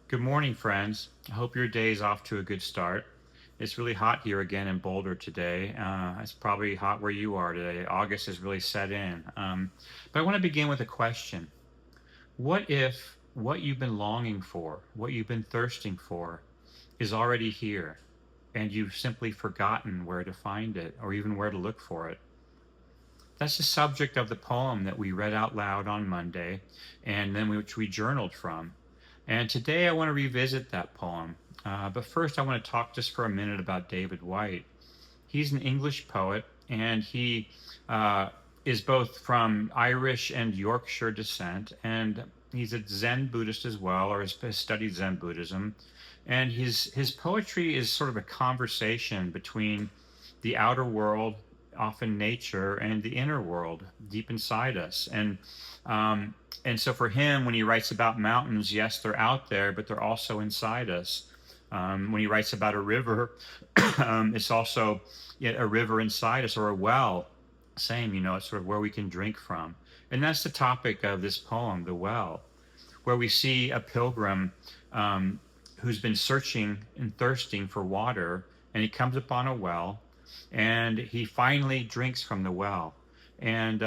Good morning, friends. I hope your day is off to a good start. It's really hot here again in Boulder today. It's probably hot where you are today. August has really set in. But I want to begin with a question. What if what you've been longing for, what you've been thirsting for, is already here and you've simply forgotten where to find it or even where to look for it? That's the subject of the poem that we read out loud on Monday and then which we journaled from. And today I want to revisit that poem. But first, I want to talk just for a minute about David Whyte. He's an English poet, and he uh, is both from Irish and Yorkshire descent, and he's a Zen Buddhist as well, or has studied Zen Buddhism. And his poetry is sort of a conversation between the outer world, often nature, and the inner world deep inside us. Um, and so for him, when he writes about mountains, yes, they're out there, but they're also inside us. When he writes about a river, it's also a river inside us, or a well. Same, it's sort of where we can drink from. And that's the topic of this poem, The Well, where we see a pilgrim who's been searching and thirsting for water, and he comes upon a well, and he finally drinks from the well. And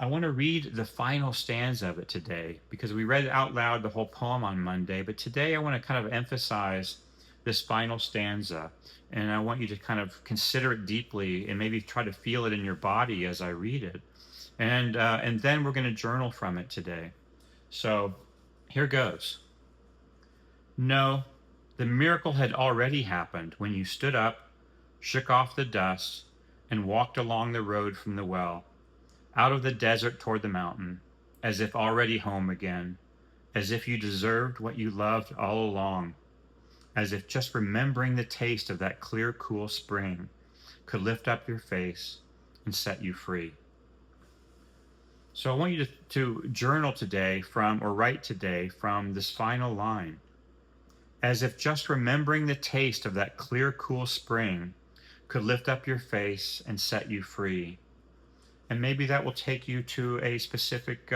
I want to read the final stanza of it today because we read out loud the whole poem on Monday, but today I want to kind of emphasize this final stanza. And I want you to kind of consider it deeply and maybe try to feel it in your body as I read it. And then we're going to journal from it today. So here goes. No, the miracle had already happened when you stood up, shook off the dust, and walked along the road from the well, out of the desert toward the mountain, as if already home again, as if you deserved what you loved all along, as if just remembering the taste of that clear, cool spring could lift up your face and set you free. So I want you to journal today from, or write today from this final line, as if just remembering the taste of that clear, cool spring could lift up your face and set you free. And maybe that will take you to a specific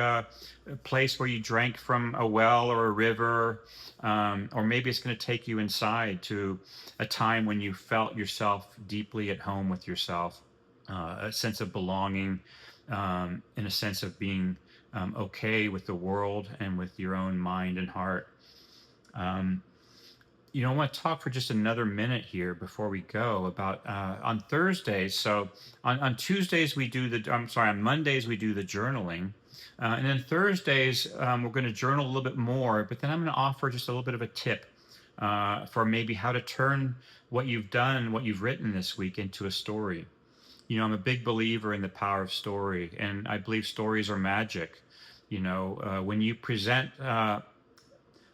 place where you drank from a well or a river, or maybe it's going to take you inside to a time when you felt yourself deeply at home with yourself, a sense of belonging, and a sense of being okay with the world and with your own mind and heart. Um, I want to talk for just another minute here before we go about on Thursdays. So on Tuesdays we do the, I'm sorry, on Mondays we do the journaling. And then Thursdays we're going to journal a little bit more, but then I'm going to offer just a little bit of a tip for maybe how to turn what you've done, what you've written this week into a story. I'm a big believer in the power of story, and I believe stories are magic. When you present an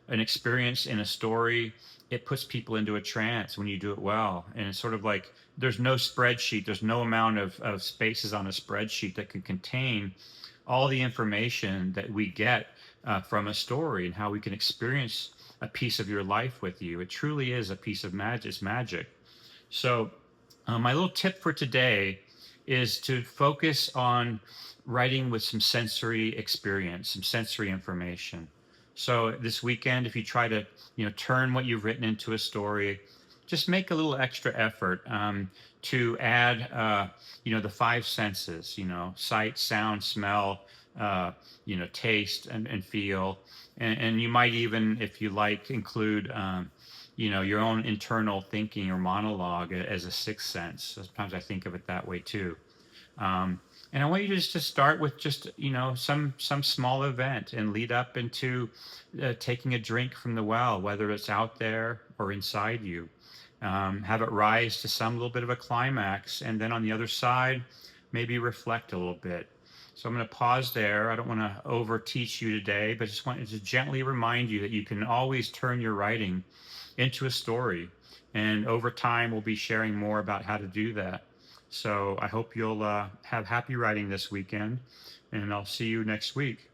experience in a story, it puts people into a trance when you do it well. And it's sort of like there's no spreadsheet, there's no amount of spaces on a spreadsheet that can contain all the information that we get from a story and how we can experience a piece of your life with you. It truly is a piece of magic. It's magic. So, my little tip for today is to focus on writing with some sensory experience, some sensory information. So this weekend, if you try to, turn what you've written into a story, just make a little extra effort to add, the five senses, sight, sound, smell, taste and feel. And you might even, if you like, include, your own internal thinking or monologue as a sixth sense. Sometimes I think of it that way too. And I want you just to start with just some small event and lead up into taking a drink from the well, whether it's out there or inside you. Have it rise to some little bit of a climax, and then on the other side, maybe reflect a little bit. So I'm going to pause there. I don't want to over teach you today, but just wanted to gently remind you that you can always turn your writing into a story. And over time, we'll be sharing more about how to do that. So I hope you'll have happy writing this weekend, and I'll see you next week.